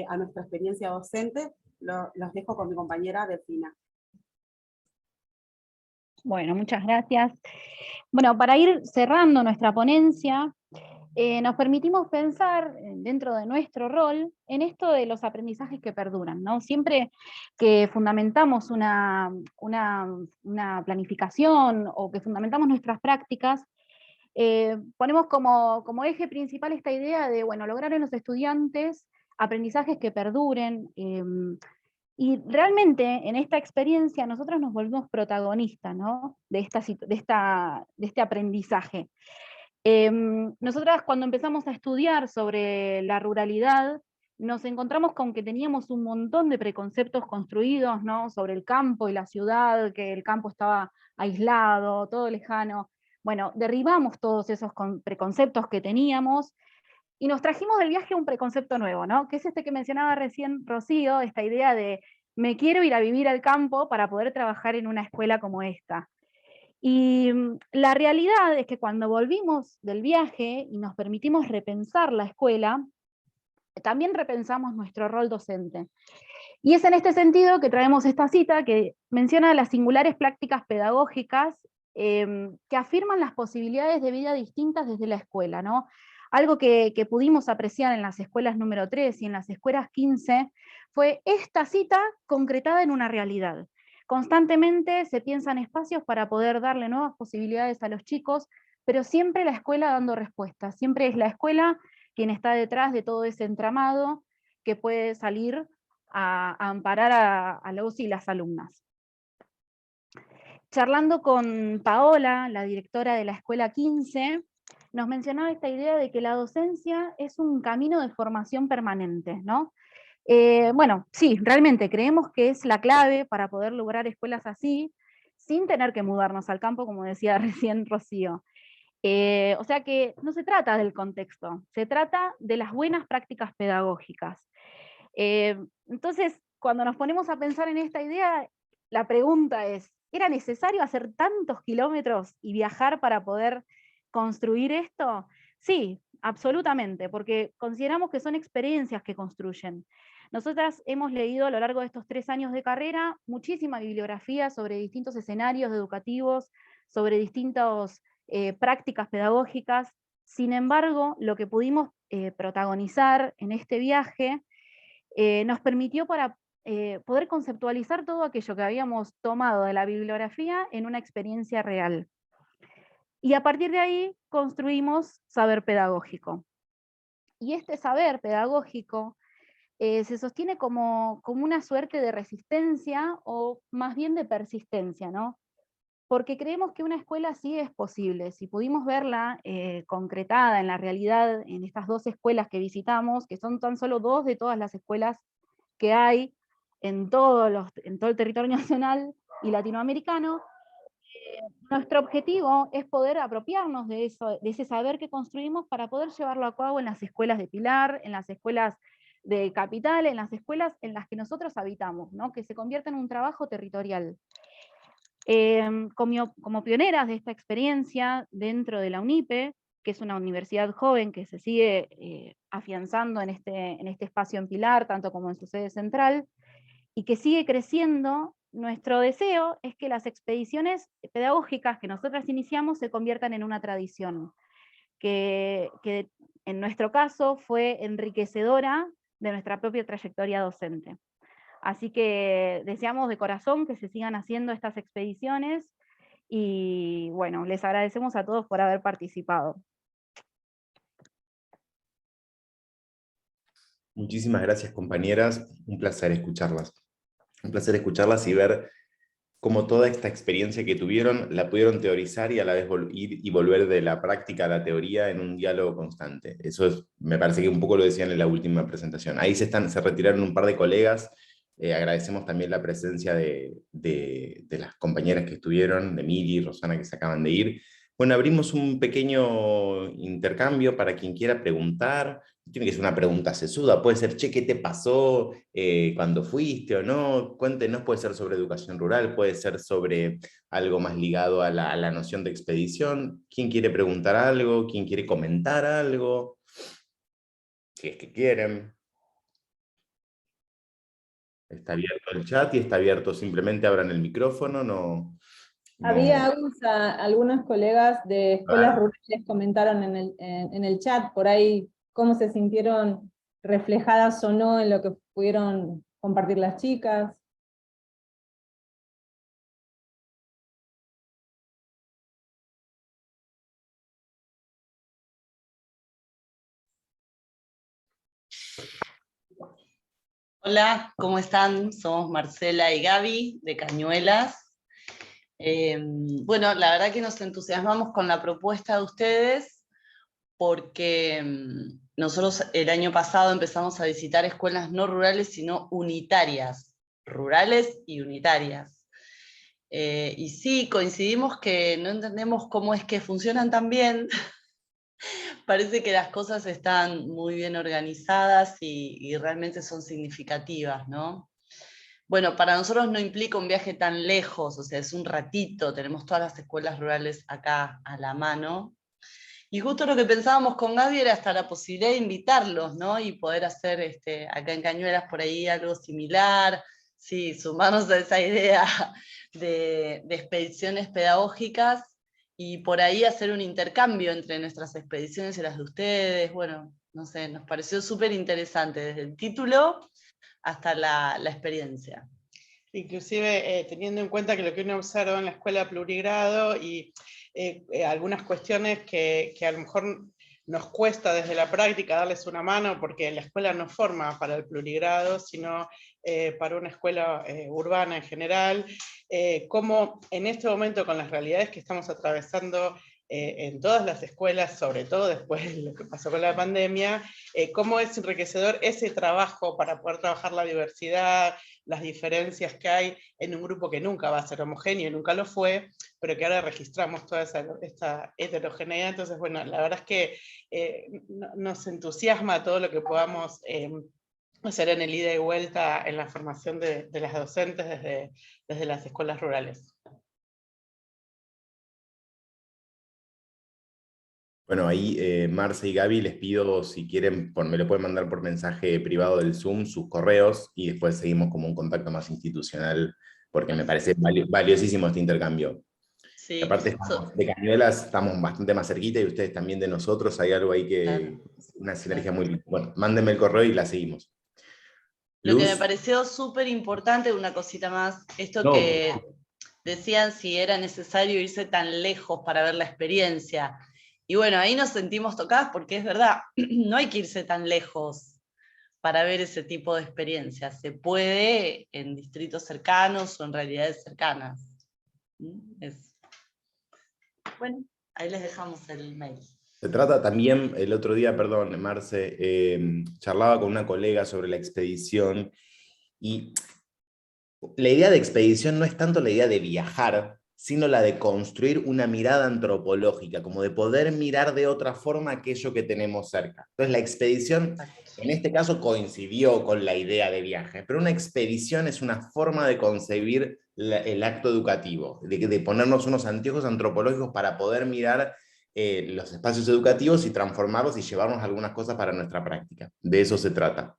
a nuestra experiencia docente, los dejo con mi compañera Delfina. Bueno, muchas gracias. Bueno, para ir cerrando nuestra ponencia, nos permitimos pensar dentro de nuestro rol en esto de los aprendizajes que perduran, ¿no? Siempre que fundamentamos una planificación o que fundamentamos nuestras prácticas, ponemos como eje principal esta idea de, bueno, lograr en los estudiantes aprendizajes que perduren, y realmente en esta experiencia nosotros nos volvemos protagonistas, ¿no? de este aprendizaje. Nosotras cuando empezamos a estudiar sobre la ruralidad, nos encontramos con que teníamos un montón de preconceptos construidos, ¿no? Sobre el campo y la ciudad, que el campo estaba aislado, todo lejano. Bueno, derribamos todos esos preconceptos que teníamos, y nos trajimos del viaje un preconcepto nuevo, ¿no? Que es este que mencionaba recién Rocío, esta idea de me quiero ir a vivir al campo para poder trabajar en una escuela como esta. Y la realidad es que cuando volvimos del viaje y nos permitimos repensar la escuela, también repensamos nuestro rol docente. Y es en este sentido que traemos esta cita que menciona las singulares prácticas pedagógicas que afirman las posibilidades de vida distintas desde la escuela, ¿no? Algo que pudimos apreciar en las escuelas número 3 y en las escuelas 15 fue esta cita concretada en una realidad. Constantemente se piensan espacios para poder darle nuevas posibilidades a los chicos, pero siempre la escuela dando respuestas, siempre es la escuela quien está detrás de todo ese entramado que puede salir a amparar a los y las alumnas. Charlando con Paola, la directora de la escuela 15, nos mencionaba esta idea de que la docencia es un camino de formación permanente, ¿no? Bueno, sí, realmente creemos que es la clave para poder lograr escuelas así, sin tener que mudarnos al campo, como decía recién Rocío. O sea que no se trata del contexto, se trata de las buenas prácticas pedagógicas. Entonces, cuando nos ponemos a pensar en esta idea, la pregunta es, ¿era necesario hacer tantos kilómetros y viajar para poder construir esto? Sí, absolutamente, porque consideramos que son experiencias que construyen. Nosotras hemos leído a lo largo de estos 3 años de carrera muchísima bibliografía sobre distintos escenarios educativos, sobre distintas prácticas pedagógicas. Sin embargo, lo que pudimos protagonizar en este viaje nos permitió para poder conceptualizar todo aquello que habíamos tomado de la bibliografía en una experiencia real. Y a partir de ahí construimos saber pedagógico. Y este saber pedagógico se sostiene como una suerte de resistencia o más bien de persistencia, ¿no? Porque creemos que una escuela sí es posible. Si pudimos verla concretada en la realidad en estas 2 escuelas que visitamos, que son tan solo 2 de todas las escuelas que hay en todo el territorio nacional y latinoamericano, nuestro objetivo es poder apropiarnos de ese saber que construimos para poder llevarlo a cabo en las escuelas de Pilar, en las escuelas de Capital, en las escuelas en las que nosotros habitamos, ¿no? Que se convierta en un trabajo territorial. Como pioneras de esta experiencia dentro de la UNIPE, que es una universidad joven que se sigue afianzando en este espacio en Pilar, tanto como en su sede central, y que sigue creciendo, nuestro deseo es que las expediciones pedagógicas que nosotras iniciamos se conviertan en una tradición, que en nuestro caso fue enriquecedora de nuestra propia trayectoria docente. Así que deseamos de corazón que se sigan haciendo estas expediciones y bueno, les agradecemos a todos por haber participado. Muchísimas gracias, compañeras. Un placer escucharlas. Un placer escucharlas y ver cómo toda esta experiencia que tuvieron la pudieron teorizar y a la vez ir y volver de la práctica a la teoría en un diálogo constante. Eso me parece que un poco lo decían en la última presentación. Ahí se retiraron un par de colegas. Agradecemos también la presencia de las compañeras que estuvieron, de Miri y Rosana, que se acaban de ir. Bueno, abrimos un pequeño intercambio para quien quiera preguntar. Tiene que ser una pregunta sesuda, puede ser, che, ¿qué te pasó cuando fuiste o no? Cuéntenos, puede ser sobre educación rural, puede ser sobre algo más ligado a la noción de expedición. ¿Quién quiere preguntar algo? ¿Quién quiere comentar algo? Si es que quieren. Está abierto el chat y está abierto, simplemente abran el micrófono, no... Había algunos colegas de escuelas rurales comentaron en el chat por ahí cómo se sintieron reflejadas o no en lo que pudieron compartir las chicas. Hola, ¿cómo están? Somos Marcela y Gaby de Cañuelas. Bueno, la verdad que nos entusiasmamos con la propuesta de ustedes porque nosotros el año pasado empezamos a visitar escuelas no rurales, sino unitarias, rurales y unitarias. Y sí, coincidimos que no entendemos cómo es que funcionan tan bien. Parece que las cosas están muy bien organizadas y realmente son significativas, ¿no? Bueno, para nosotros no implica un viaje tan lejos, o sea, es un ratito, tenemos todas las escuelas rurales acá a la mano. Y justo lo que pensábamos con Gaby era hasta la posibilidad de invitarlos, ¿no? Y poder hacer acá en Cañuelas por ahí algo similar, sí, sumarnos a esa idea de expediciones pedagógicas, y por ahí hacer un intercambio entre nuestras expediciones y las de ustedes. Bueno, no sé, nos pareció súper interesante, desde el título hasta la experiencia. Inclusive teniendo en cuenta que lo que uno observa en la escuela plurigrado y algunas cuestiones que a lo mejor nos cuesta desde la práctica darles una mano, porque la escuela no forma para el plurigrado, sino para una escuela urbana en general, como en este momento con las realidades que estamos atravesando en todas las escuelas, sobre todo después de lo que pasó con la pandemia, cómo es enriquecedor ese trabajo para poder trabajar la diversidad, las diferencias que hay en un grupo que nunca va a ser homogéneo, nunca lo fue, pero que ahora registramos toda esta heterogeneidad. Entonces, bueno, la verdad es que nos entusiasma todo lo que podamos hacer en el ida y vuelta en la formación de las docentes desde las escuelas rurales. Bueno, ahí Marce y Gaby les pido, si quieren, me lo pueden mandar por mensaje privado del Zoom, sus correos, y después seguimos como un contacto más institucional, porque me parece valiosísimo este intercambio. Sí. Y aparte de Cañuelas estamos bastante más cerquita, y ustedes también de nosotros, hay algo ahí que, claro, una sinergia muy... Bueno, mándenme el correo y la seguimos. Lo que me pareció súper importante, una cosita más, esto que decían si era necesario irse tan lejos para ver la experiencia. Y bueno, ahí nos sentimos tocadas porque es verdad, no hay que irse tan lejos para ver ese tipo de experiencias. Se puede en distritos cercanos o en realidades cercanas. Bueno, ahí les dejamos el mail. Se trata también, el otro día, perdón, Marce, charlaba con una colega sobre la expedición, y La idea de expedición no es tanto la idea de viajar, sino la de construir una mirada antropológica, como de poder mirar de otra forma aquello que tenemos cerca. Entonces la expedición, en este caso, coincidió con la idea de viaje, pero una expedición es una forma de concebir el acto educativo, de ponernos unos anteojos antropológicos para poder mirar los espacios educativos y transformarlos y llevarnos algunas cosas para nuestra práctica. De eso se trata.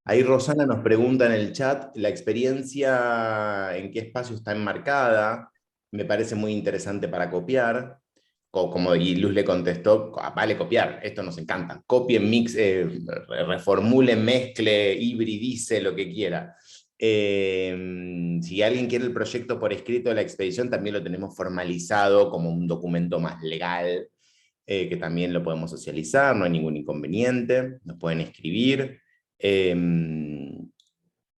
Ahí Rosana nos pregunta en el chat, la experiencia en qué espacio está enmarcada, me parece muy interesante para copiar, como y Luz le contestó, vale copiar, esto nos encanta, copien, mix, reformule, mezcle, hibridice, lo que quiera. Si alguien quiere el proyecto por escrito de la expedición, también lo tenemos formalizado como un documento más legal, que también lo podemos socializar, no hay ningún inconveniente, nos pueden escribir.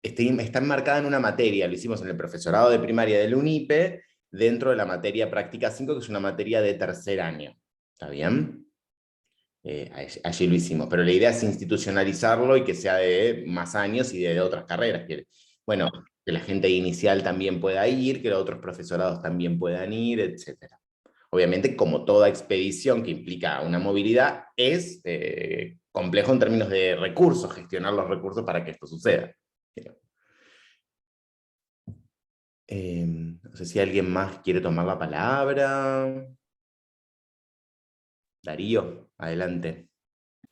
Está enmarcada en una materia, lo hicimos en el profesorado de primaria del UNIPE, dentro de la materia práctica 5, que es una materia de tercer año. ¿Está bien? Allí lo hicimos, pero la idea es institucionalizarlo y que sea de más años y de otras carreras. Bueno, que la gente inicial también pueda ir, que los otros profesorados también puedan ir, etc. Obviamente, como toda expedición que implica una movilidad, es complejo en términos de recursos, gestionar los recursos para que esto suceda. No sé si alguien más quiere tomar la palabra. Darío, adelante.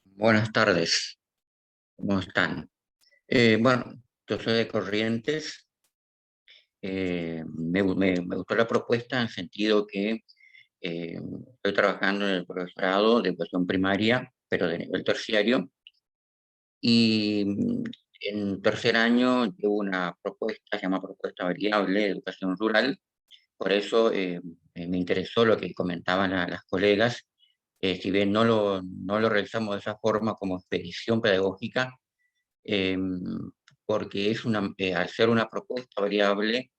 Buenas tardes, ¿cómo están? Bueno, yo soy de Corrientes. Me gustó la propuesta en el sentido que estoy trabajando en el profesorado de educación primaria, pero de nivel terciario, y en tercer año llevo una propuesta, se llama Propuesta Variable de Educación Rural. Por eso me interesó lo que comentaban las colegas. Si bien no lo realizamos de esa forma como expedición pedagógica, porque al ser una propuesta variable,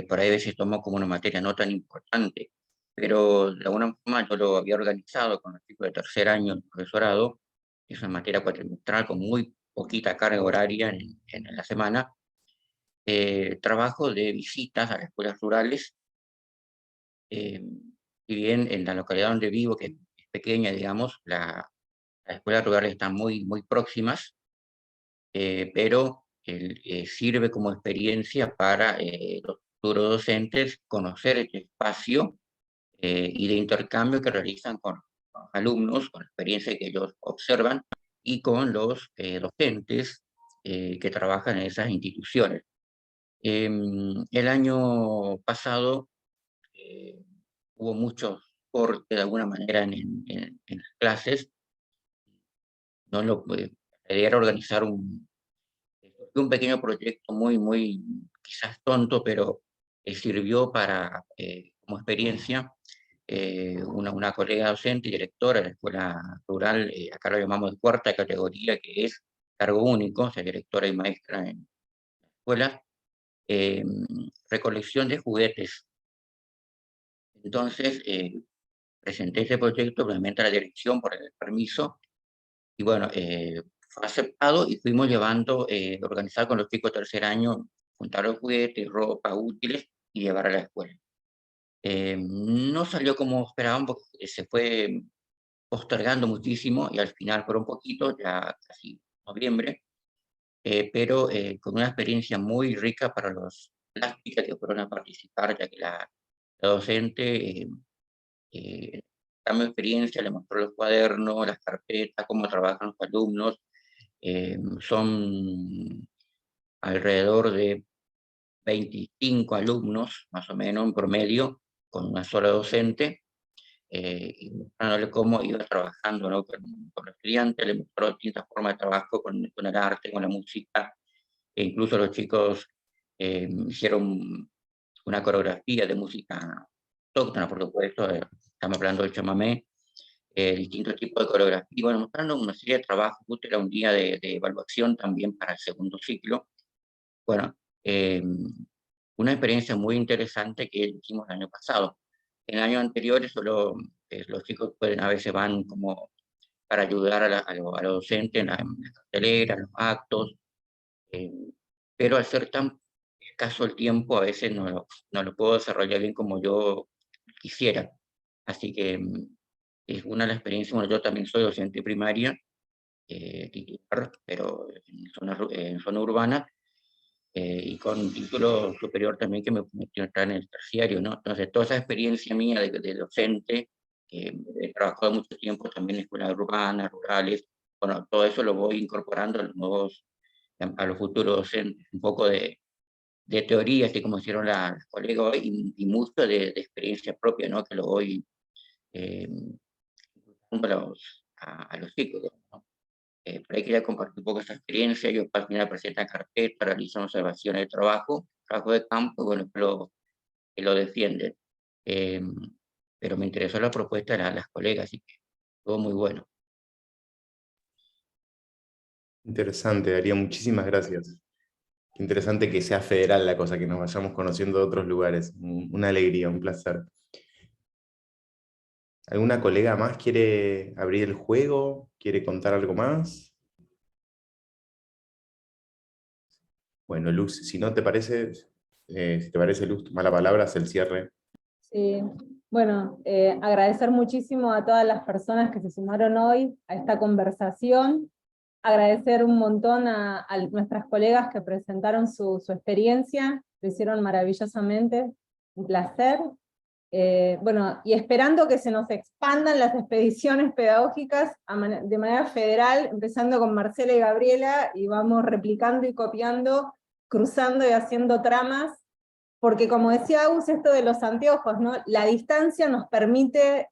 por ahí a veces tomo como una materia no tan importante, pero de alguna forma yo lo había organizado con los chicos de tercer año del profesorado. Es una materia cuatrimestral con muy poquita carga horaria en la semana. Trabajo de visitas a las escuelas rurales. Si bien en la localidad donde vivo, que es pequeña, digamos, las escuelas rurales están muy próximas, pero sirve como experiencia para los futuros docentes conocer este espacio y de intercambio que realizan con los alumnos, con la experiencia que ellos observan y con los docentes que trabajan en esas instituciones. El año pasado hubo muchos cortes de alguna manera en las clases. No lo pude. La idea era organizar un pequeño proyecto muy quizás tonto, pero sirvió para, como experiencia. Una colega docente y directora de la escuela rural, acá lo llamamos de cuarta categoría, que es cargo único, o sea, directora y maestra en escuelas, recolección de juguetes. Entonces, presenté ese proyecto obviamente a la dirección por el permiso, y bueno, fue aceptado y fuimos llevando, organizar con los chicos de tercer año, juntar los juguetes, ropa, útiles y llevar a la escuela. No salió como esperaban porque se fue postergando muchísimo y al final fueron poquitos, ya casi noviembre, pero con una experiencia muy rica para los plásticos que fueron a participar, ya que la docente dando experiencia, le mostró los cuadernos, las carpetas, cómo trabajan los alumnos. Son alrededor de 25 alumnos, más o menos, en promedio, con una sola docente, y mostrándole cómo iba trabajando, ¿no? con los estudiantes, le mostró distintas formas de trabajo con el arte, con la música, e incluso los chicos hicieron una coreografía de música autóctona, por supuesto, estamos hablando del chamamé, distintos tipos de coreografía, y bueno, mostrando una serie de trabajos. Justo era un día de evaluación también para el segundo ciclo. Bueno, una experiencia muy interesante que hicimos el año pasado. En años anteriores solo los chicos a veces van como para ayudar a los docentes en la cartelera, en los actos, pero al ser tan escaso el tiempo, a veces no lo puedo desarrollar bien como yo quisiera. Así que es una de las experiencias. Bueno, yo también soy docente primaria, titular, pero en zona urbana, y con un título superior también que me permitió entrar en el terciario, ¿no? Entonces, toda esa experiencia mía de docente, que he trabajado mucho tiempo también en escuelas urbanas, rurales, bueno, todo eso lo voy incorporando a los futuros docentes, un poco de teoría, así como hicieron las colegas hoy, y mucho de experiencia propia, ¿no? Que lo voy a los chicos, ¿no? Por ahí quería compartir un poco esa experiencia. Yo al final presenté carpeta, realizo observaciones de trabajo de campo, bueno, que lo defienden. Pero me interesó la propuesta de las colegas, así que todo muy bueno. Interesante, Daría, muchísimas gracias. Qué interesante que sea federal la cosa, que nos vayamos conociendo de otros lugares. Una alegría, un placer. ¿Alguna colega más quiere abrir el juego? ¿Quiere contar algo más? Bueno, Luz, si no te parece, si te parece, Luz, toma la palabra, hace el cierre. Sí, bueno, agradecer muchísimo a todas las personas que se sumaron hoy a esta conversación, agradecer un montón a nuestras colegas que presentaron su experiencia, lo hicieron maravillosamente, un placer. Bueno, y esperando que se nos expandan las expediciones pedagógicas de manera federal, empezando con Marcela y Gabriela, y vamos replicando y copiando, cruzando y haciendo tramas, porque como decía Agus, esto de los anteojos, ¿no? La distancia nos permite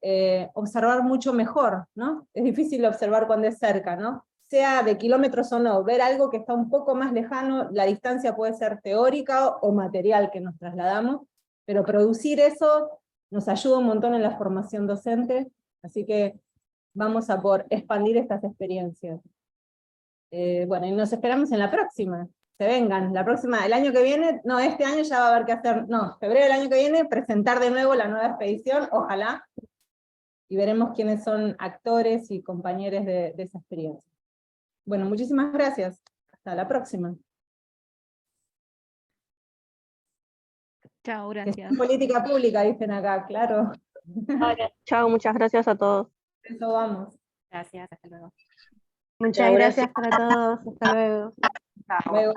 observar mucho mejor, ¿no? Es difícil observar cuando es cerca, ¿no? Sea de kilómetros o no, ver algo que está un poco más lejano, la distancia puede ser teórica o material que nos trasladamos, pero producir eso nos ayuda un montón en la formación docente, así que vamos a por expandir estas experiencias. Bueno, y nos esperamos en la próxima. Se vengan, la próxima, el año que viene, no, este año ya va a haber que hacer, no, febrero del año que viene, presentar de nuevo la nueva expedición, ojalá, y veremos quiénes son actores y compañeros de esa experiencia. Bueno, muchísimas gracias, hasta la próxima. Chao, gracias. Política pública, dicen acá, claro. Vale, chao, muchas gracias a todos. Eso vamos. Gracias, hasta luego. Muchas gracias para todos, hasta luego. Luego.